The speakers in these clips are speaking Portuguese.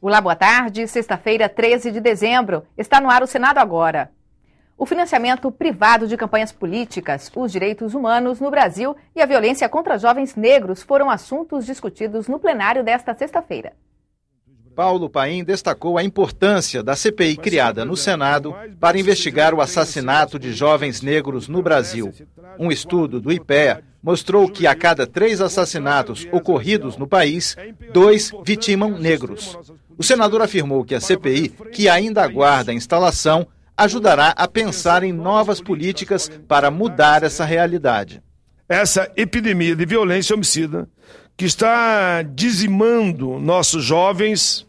Olá, boa tarde. Sexta-feira, 13 de dezembro. Está no ar o Senado Agora. O financiamento privado de campanhas políticas, os direitos humanos no Brasil e a violência contra jovens negros foram assuntos discutidos no plenário desta sexta-feira. Paulo Paim destacou a importância da CPI criada no Senado para investigar o assassinato de jovens negros no Brasil. Um estudo do IPEA mostrou que a cada 3 assassinatos ocorridos no país, 2 vitimam negros. O senador afirmou que a CPI, que ainda aguarda a instalação, ajudará a pensar em novas políticas para mudar essa realidade. Essa epidemia de violência homicida que está dizimando nossos jovens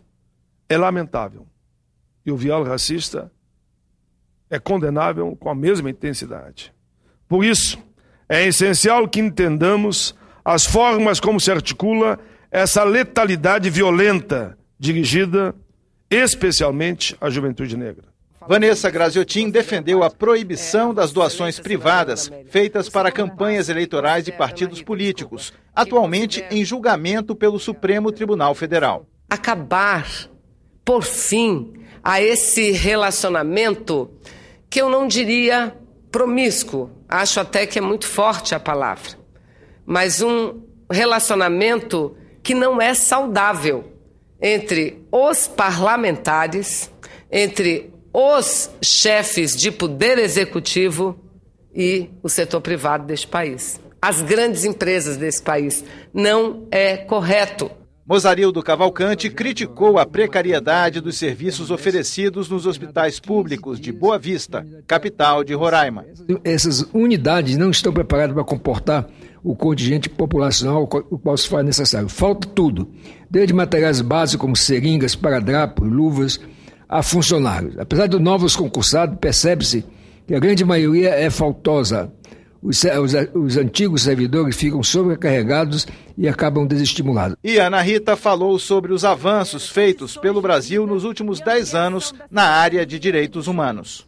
é lamentável. E o viol racista é condenável com a mesma intensidade. Por isso, é essencial que entendamos as formas como se articula essa letalidade violenta dirigida especialmente à juventude negra. Vanessa Graziotin defendeu a proibição das doações privadas feitas para campanhas eleitorais de partidos políticos, atualmente em julgamento pelo Supremo Tribunal Federal. Acabar, por fim, a esse relacionamento que eu não diria promíscuo, acho até que é muito forte a palavra, mas um relacionamento que não é saudável entre os parlamentares, entre os chefes de poder executivo e o setor privado deste país. As grandes empresas desse país. Não é correto. Mozarildo Cavalcante criticou a precariedade dos serviços oferecidos nos hospitais públicos de Boa Vista, capital de Roraima. Essas unidades não estão preparadas para comportar o contingente populacional o qual se faz necessário. Falta tudo, desde materiais básicos como seringas, paradrapos, luvas, a funcionários. Apesar de novos concursados, percebe-se que a grande maioria é faltosa. Os antigos servidores ficam sobrecarregados e acabam desestimulados. E Ana Rita falou sobre os avanços feitos pelo Brasil nos últimos 10 anos na área de direitos humanos.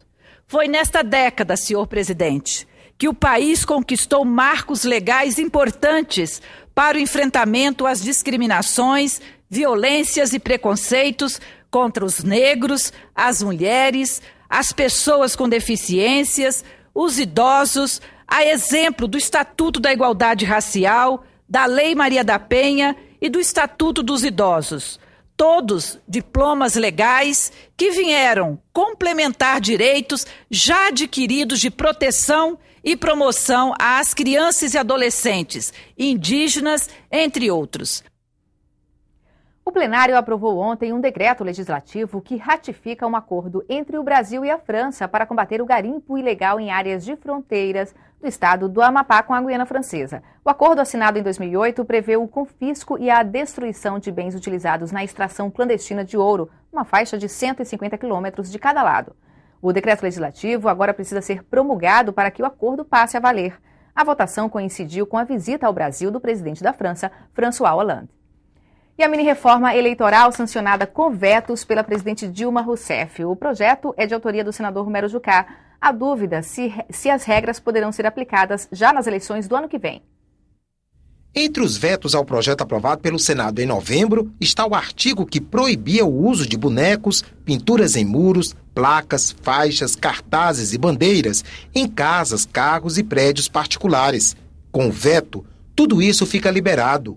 Foi nesta década, senhor presidente, que o país conquistou marcos legais importantes para o enfrentamento às discriminações, violências e preconceitos contra os negros, as mulheres, as pessoas com deficiências, os idosos, a exemplo do Estatuto da Igualdade Racial, da Lei Maria da Penha e do Estatuto dos Idosos. Todos diplomas legais que vieram complementar direitos já adquiridos de proteção e promoção às crianças e adolescentes, indígenas, entre outros. O plenário aprovou ontem um decreto legislativo que ratifica um acordo entre o Brasil e a França para combater o garimpo ilegal em áreas de fronteiras do estado do Amapá com a Guiana Francesa. O acordo assinado em 2008 prevê o confisco e a destruição de bens utilizados na extração clandestina de ouro, uma faixa de 150 quilômetros de cada lado. O decreto legislativo agora precisa ser promulgado para que o acordo passe a valer. A votação coincidiu com a visita ao Brasil do presidente da França, François Hollande. E a mini-reforma eleitoral sancionada com vetos pela presidente Dilma Rousseff. O projeto é de autoria do senador Romero Jucá. Há dúvida se as regras poderão ser aplicadas já nas eleições do ano que vem. Entre os vetos ao projeto aprovado pelo Senado em novembro está o artigo que proibia o uso de bonecos, pinturas em muros, placas, faixas, cartazes e bandeiras em casas, carros e prédios particulares. Com o veto, tudo isso fica liberado.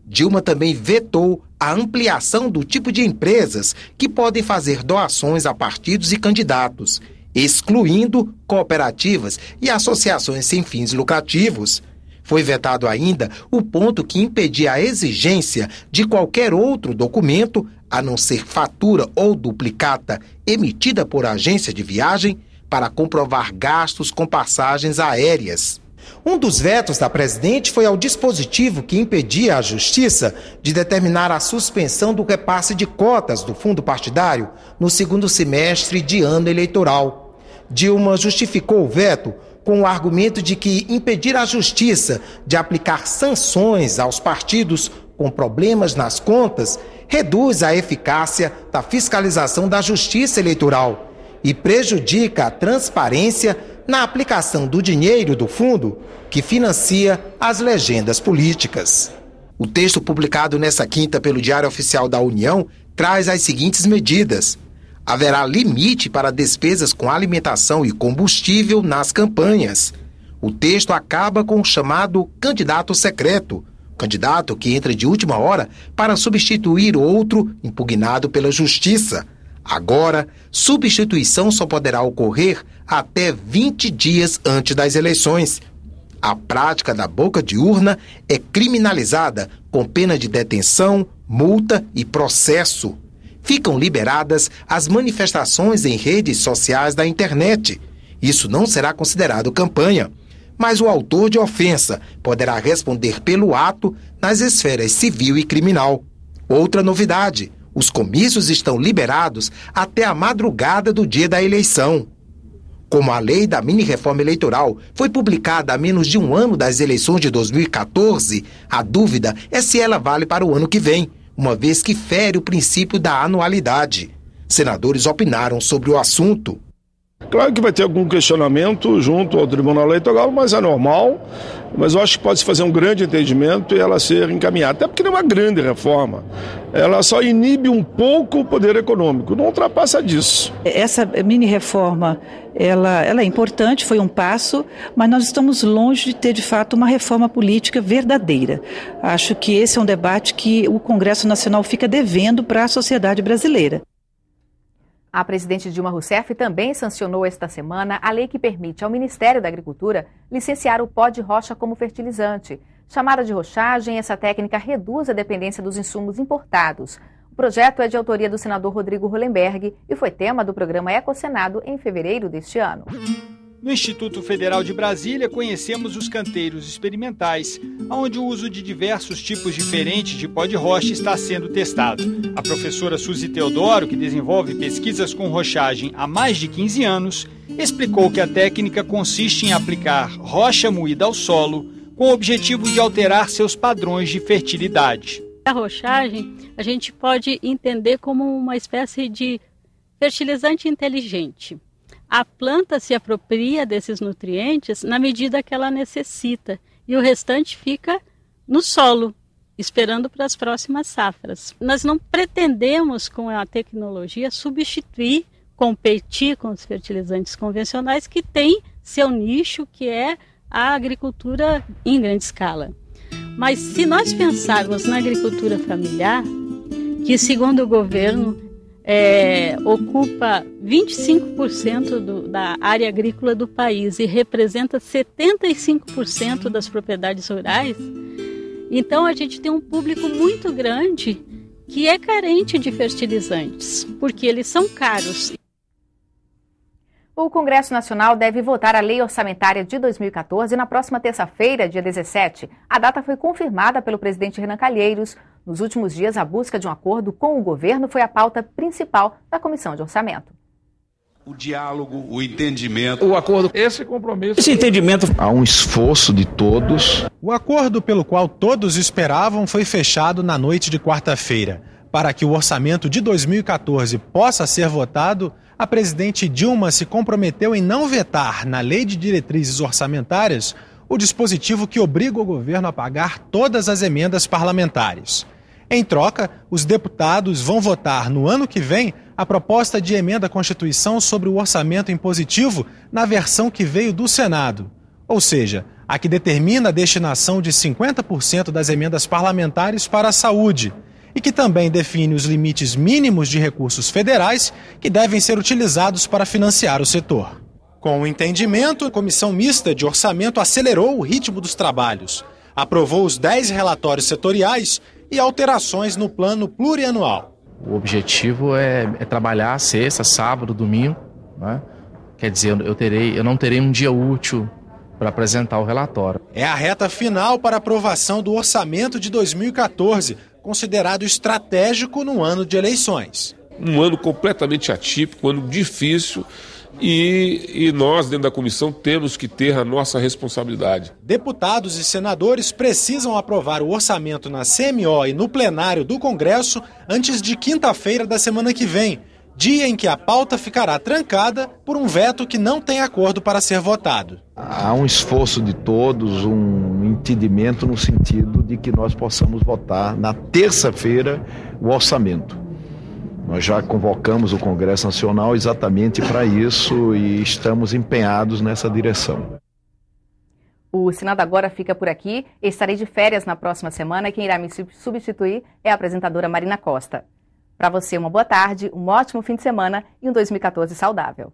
Dilma também vetou a ampliação do tipo de empresas que podem fazer doações a partidos e candidatos, excluindo cooperativas e associações sem fins lucrativos. Foi vetado ainda o ponto que impedia a exigência de qualquer outro documento, a não ser fatura ou duplicata emitida por agência de viagem, para comprovar gastos com passagens aéreas. Um dos vetos da presidente foi ao dispositivo que impedia a Justiça de determinar a suspensão do repasse de cotas do fundo partidário no segundo semestre de ano eleitoral. Dilma justificou o veto com o argumento de que impedir a Justiça de aplicar sanções aos partidos com problemas nas contas reduz a eficácia da fiscalização da Justiça Eleitoral e prejudica a transparência na aplicação do dinheiro do fundo que financia as legendas políticas. O texto publicado nesta quinta pelo Diário Oficial da União traz as seguintes medidas. Haverá limite para despesas com alimentação e combustível nas campanhas. O texto acaba com o chamado candidato secreto, candidato que entra de última hora para substituir outro impugnado pela Justiça. Agora, substituição só poderá ocorrer até 20 dias antes das eleições. A prática da boca de urna é criminalizada com pena de detenção, multa e processo. Ficam liberadas as manifestações em redes sociais da internet. Isso não será considerado campanha, mas o autor de ofensa poderá responder pelo ato nas esferas civil e criminal. Outra novidade, os comícios estão liberados até a madrugada do dia da eleição. Como a lei da mini-reforma eleitoral foi publicada há menos de um ano das eleições de 2014, a dúvida é se ela vale para o ano que vem, uma vez que fere o princípio da anualidade. Senadores opinaram sobre o assunto. Claro que vai ter algum questionamento junto ao Tribunal Eleitoral, mas é normal. Mas eu acho que pode-se fazer um grande entendimento e ela ser encaminhada. Até porque não é uma grande reforma. Ela só inibe um pouco o poder econômico, não ultrapassa disso. Essa mini-reforma, ela é importante, foi um passo, mas nós estamos longe de ter, de fato, uma reforma política verdadeira. Acho que esse é um debate que o Congresso Nacional fica devendo para a sociedade brasileira. A presidente Dilma Rousseff também sancionou esta semana a lei que permite ao Ministério da Agricultura licenciar o pó de rocha como fertilizante. Chamada de rochagem, essa técnica reduz a dependência dos insumos importados. O projeto é de autoria do senador Rodrigo Hollenberg e foi tema do programa Ecosenado em fevereiro deste ano. No Instituto Federal de Brasília, conhecemos os canteiros experimentais, onde o uso de diversos tipos diferentes de pó de rocha está sendo testado. A professora Suzy Teodoro, que desenvolve pesquisas com rochagem há mais de 15 anos, explicou que a técnica consiste em aplicar rocha moída ao solo, com o objetivo de alterar seus padrões de fertilidade. A rochagem a gente pode entender como uma espécie de fertilizante inteligente. A planta se apropria desses nutrientes na medida que ela necessita e o restante fica no solo, esperando para as próximas safras. Nós não pretendemos, com a tecnologia, substituir, competir com os fertilizantes convencionais que têm seu nicho, que é a agricultura em grande escala. Mas se nós pensarmos na agricultura familiar, que segundo o governo ocupa 25% da área agrícola do país e representa 75% das propriedades rurais, então a gente tem um público muito grande que é carente de fertilizantes, porque eles são caros. O Congresso Nacional deve votar a Lei Orçamentária de 2014 na próxima terça-feira, dia 17. A data foi confirmada pelo presidente Renan Calheiros. Nos últimos dias, a busca de um acordo com o governo foi a pauta principal da Comissão de Orçamento. O diálogo, o entendimento, o acordo, esse compromisso, esse entendimento. Há um esforço de todos. O acordo pelo qual todos esperavam foi fechado na noite de quarta-feira. Para que o orçamento de 2014 possa ser votado, a presidente Dilma se comprometeu em não vetar na Lei de Diretrizes Orçamentárias o dispositivo que obriga o governo a pagar todas as emendas parlamentares. Em troca, os deputados vão votar no ano que vem a proposta de emenda à Constituição sobre o orçamento impositivo na versão que veio do Senado, ou seja, a que determina a destinação de 50% das emendas parlamentares para a saúde, e que também define os limites mínimos de recursos federais que devem ser utilizados para financiar o setor. Com o entendimento, a Comissão Mista de Orçamento acelerou o ritmo dos trabalhos, aprovou os 10 relatórios setoriais e alterações no plano plurianual. O objetivo é trabalhar sexta, sábado, domingo, né? Quer dizer, eu não terei um dia útil para apresentar o relatório. É a reta final para aprovação do orçamento de 2014, considerado estratégico no ano de eleições. Um ano completamente atípico, um ano difícil e nós, dentro da comissão, temos que ter a nossa responsabilidade. Deputados e senadores precisam aprovar o orçamento na CMO e no plenário do Congresso antes de quinta-feira da semana que vem, dia em que a pauta ficará trancada por um veto que não tem acordo para ser votado. Há um esforço de todos, um entendimento no sentido de que nós possamos votar na terça-feira o orçamento. Nós já convocamos o Congresso Nacional exatamente para isso e estamos empenhados nessa direção. O Senado Agora fica por aqui. Estarei de férias na próxima semana e quem irá me substituir é a apresentadora Marina Costa. Para você, uma boa tarde, um ótimo fim de semana e um 2014 saudável.